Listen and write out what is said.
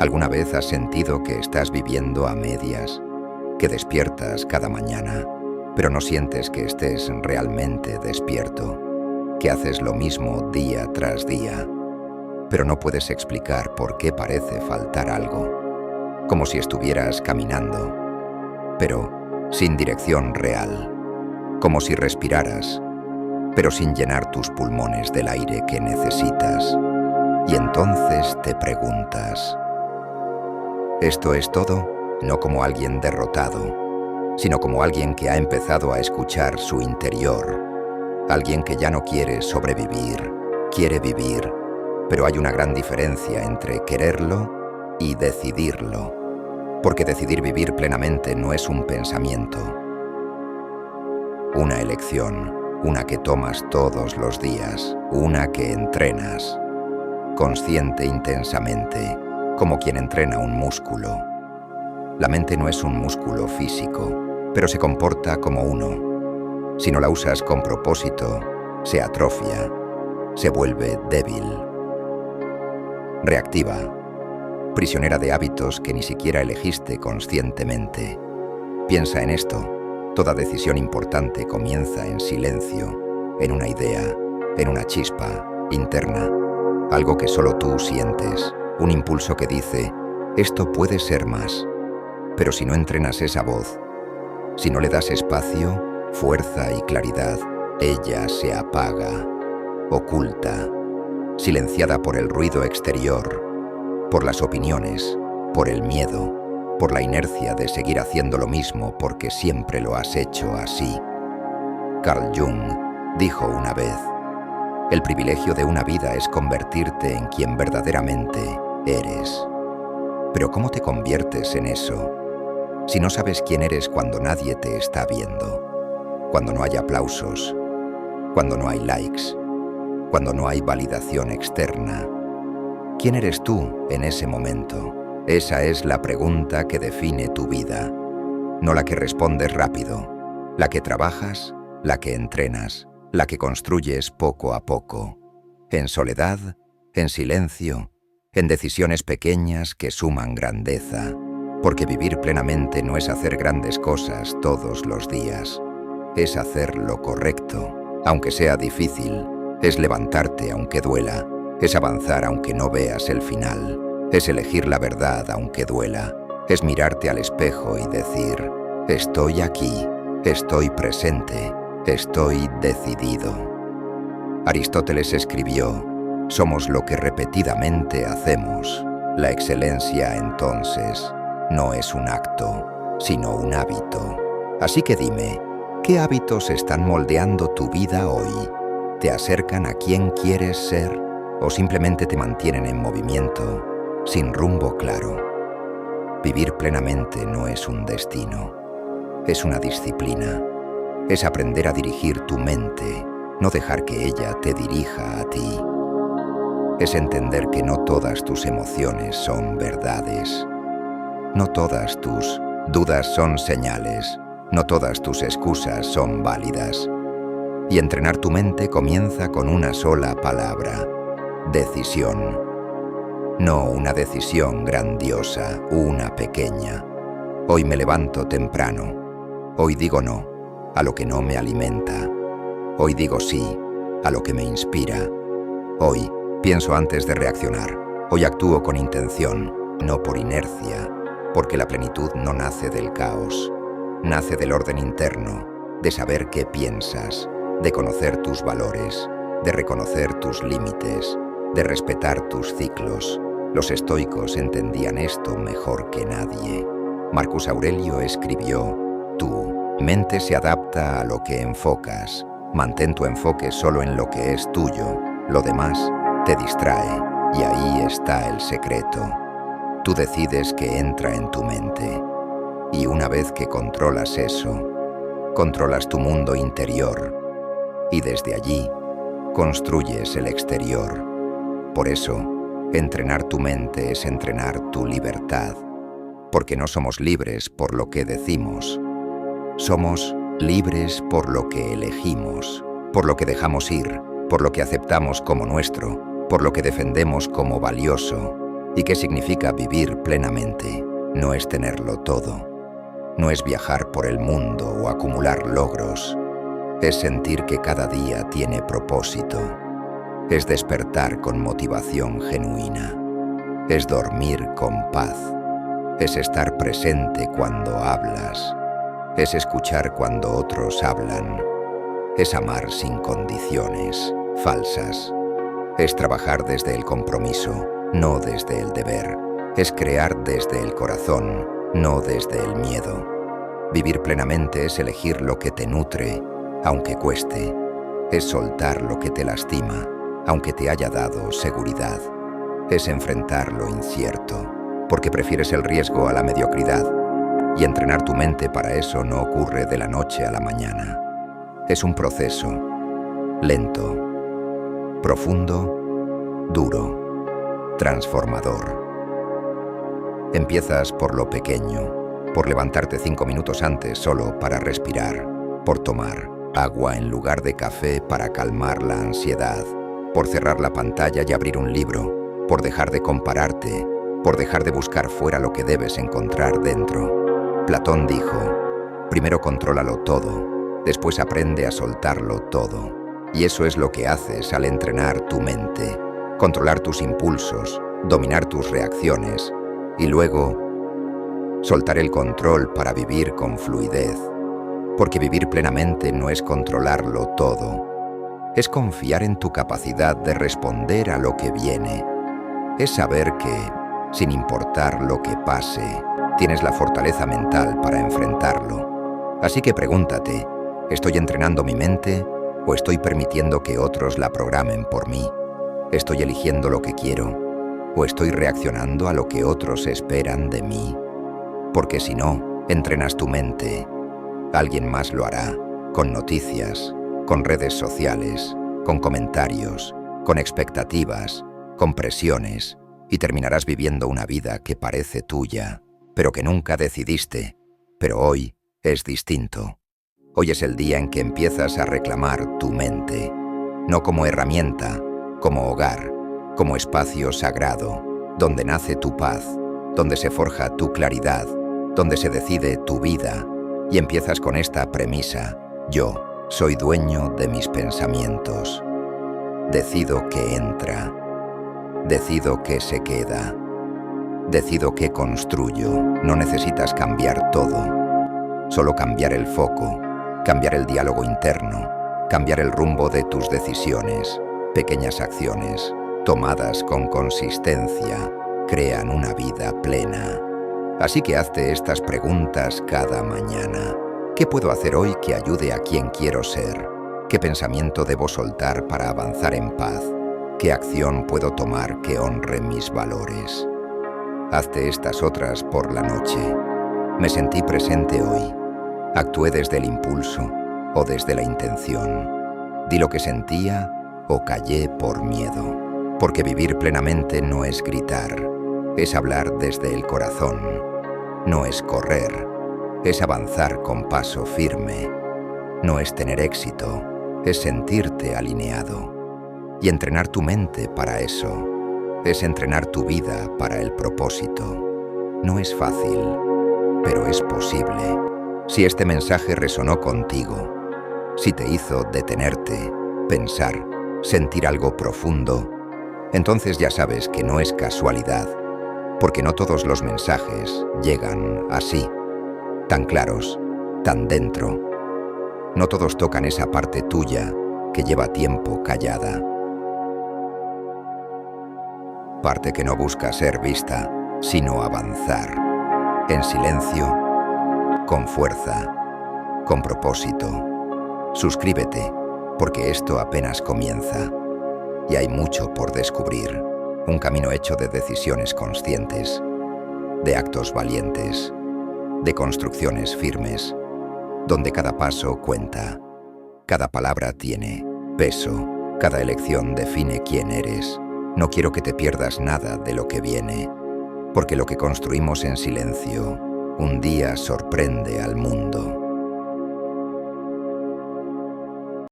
¿Alguna vez has sentido que estás viviendo a medias? Que despiertas cada mañana, pero no sientes que estés realmente despierto, que haces lo mismo día tras día, pero no puedes explicar por qué parece faltar algo, como si estuvieras caminando, pero sin dirección real, como si respiraras, pero sin llenar tus pulmones del aire que necesitas. Y entonces te preguntas, ¿esto es todo? No como alguien derrotado, sino como alguien que ha empezado a escuchar su interior, alguien que ya no quiere sobrevivir, quiere vivir, pero hay una gran diferencia entre quererlo y decidirlo, porque decidir vivir plenamente no es un pensamiento, una elección, una que tomas todos los días, una que entrenas, consciente intensamente, como quien entrena un músculo. La mente no es un músculo físico, pero se comporta como uno. Si no la usas con propósito, se atrofia, se vuelve débil, reactiva, prisionera de hábitos que ni siquiera elegiste conscientemente. Piensa en esto. Toda decisión importante comienza en silencio, en una idea, en una chispa interna, algo que solo tú sientes, un impulso que dice, esto puede ser más. Pero si no entrenas esa voz, si no le das espacio, fuerza y claridad, ella se apaga, oculta, silenciada por el ruido exterior, por las opiniones, por el miedo, por la inercia de seguir haciendo lo mismo porque siempre lo has hecho así. Carl Jung dijo una vez, el privilegio de una vida es convertirte en quien verdaderamente eres. Pero ¿cómo te conviertes en eso si no sabes quién eres cuando nadie te está viendo? Cuando no hay aplausos, cuando no hay likes, cuando no hay validación externa. ¿Quién eres tú en ese momento? Esa es la pregunta que define tu vida, no la que respondes rápido, la que trabajas, la que entrenas, la que construyes poco a poco, en soledad, en silencio, en decisiones pequeñas que suman grandeza, porque vivir plenamente no es hacer grandes cosas todos los días, es hacer lo correcto, aunque sea difícil, es levantarte aunque duela, es avanzar aunque no veas el final. Es elegir la verdad aunque duela, es mirarte al espejo y decir, estoy aquí, estoy presente, estoy decidido. Aristóteles escribió, somos lo que repetidamente hacemos. La excelencia, entonces, no es un acto, sino un hábito. Así que dime, ¿qué hábitos están moldeando tu vida hoy? ¿Te acercan a quien quieres ser o simplemente te mantienen en movimiento? Sin rumbo claro. Vivir plenamente no es un destino, es una disciplina. Es aprender a dirigir tu mente, no dejar que ella te dirija a ti. Es entender que no todas tus emociones son verdades. No todas tus dudas son señales, no todas tus excusas son válidas. Y entrenar tu mente comienza con una sola palabra, decisión. No una decisión grandiosa, una pequeña. Hoy me levanto temprano. Hoy digo no a lo que no me alimenta. Hoy digo sí a lo que me inspira. Hoy pienso antes de reaccionar. Hoy actúo con intención, no por inercia, porque la plenitud no nace del caos. Nace del orden interno, de saber qué piensas, de conocer tus valores, de reconocer tus límites, de respetar tus ciclos. Los estoicos entendían esto mejor que nadie. Marcus Aurelio escribió, tu mente se adapta a lo que enfocas. Mantén tu enfoque solo en lo que es tuyo. Lo demás te distrae y ahí está el secreto. Tú decides qué entra en tu mente. Y una vez que controlas eso, controlas tu mundo interior. Y desde allí, construyes el exterior. Por eso, entrenar tu mente es entrenar tu libertad, porque no somos libres por lo que decimos. Somos libres por lo que elegimos, por lo que dejamos ir, por lo que aceptamos como nuestro, por lo que defendemos como valioso. ¿Y qué significa vivir plenamente? No es tenerlo todo. No es viajar por el mundo o acumular logros. Es sentir que cada día tiene propósito. Es despertar con motivación genuina. Es dormir con paz. Es estar presente cuando hablas. Es escuchar cuando otros hablan. Es amar sin condiciones falsas. Es trabajar desde el compromiso, no desde el deber. Es crear desde el corazón, no desde el miedo. Vivir plenamente es elegir lo que te nutre, aunque cueste. Es soltar lo que te lastima, aunque te haya dado seguridad. Es enfrentar lo incierto, porque prefieres el riesgo a la mediocridad. Y entrenar tu mente para eso no ocurre de la noche a la mañana. Es un proceso, lento, profundo, duro, transformador. Empiezas por lo pequeño, por levantarte 5 minutos antes solo para respirar, por tomar agua en lugar de café para calmar la ansiedad, por cerrar la pantalla y abrir un libro, por dejar de compararte, por dejar de buscar fuera lo que debes encontrar dentro. Platón dijo, primero contrólalo todo, después aprende a soltarlo todo. Y eso es lo que haces al entrenar tu mente, controlar tus impulsos, dominar tus reacciones y luego soltar el control para vivir con fluidez. Porque vivir plenamente no es controlarlo todo, es confiar en tu capacidad de responder a lo que viene. Es saber que, sin importar lo que pase, tienes la fortaleza mental para enfrentarlo. Así que pregúntate, ¿estoy entrenando mi mente o estoy permitiendo que otros la programen por mí? ¿Estoy eligiendo lo que quiero o estoy reaccionando a lo que otros esperan de mí? Porque si no, entrenas tu mente, alguien más lo hará, con noticias, con redes sociales, con comentarios, con expectativas, con presiones, y terminarás viviendo una vida que parece tuya, pero que nunca decidiste. Pero hoy es distinto. Hoy es el día en que empiezas a reclamar tu mente, no como herramienta, como hogar, como espacio sagrado, donde nace tu paz, donde se forja tu claridad, donde se decide tu vida, y empiezas con esta premisa: yo soy dueño de mis pensamientos. Decido qué entra, decido qué se queda, decido qué construyo. No necesitas cambiar todo, solo cambiar el foco, cambiar el diálogo interno, cambiar el rumbo de tus decisiones. Pequeñas acciones, tomadas con consistencia, crean una vida plena. Así que hazte estas preguntas cada mañana. ¿Qué puedo hacer hoy que ayude a quien quiero ser? ¿Qué pensamiento debo soltar para avanzar en paz? ¿Qué acción puedo tomar que honre mis valores? Hazte estas otras por la noche. ¿Me sentí presente hoy? ¿Actué desde el impulso o desde la intención? ¿Di lo que sentía o callé por miedo? Porque vivir plenamente no es gritar, es hablar desde el corazón. No es correr, es avanzar con paso firme. No es tener éxito, es sentirte alineado. Y entrenar tu mente para eso, es entrenar tu vida para el propósito. No es fácil, pero es posible. Si este mensaje resonó contigo, si te hizo detenerte, pensar, sentir algo profundo, entonces ya sabes que no es casualidad, porque no todos los mensajes llegan así, tan claros, tan dentro. No todos tocan esa parte tuya que lleva tiempo callada. Parte que no busca ser vista, sino avanzar, en silencio, con fuerza, con propósito. Suscríbete, porque esto apenas comienza, y hay mucho por descubrir. Un camino hecho de decisiones conscientes, de actos valientes, de construcciones firmes, donde cada paso cuenta, cada palabra tiene peso, cada elección define quién eres. No quiero que te pierdas nada de lo que viene, porque lo que construimos en silencio un día sorprende al mundo.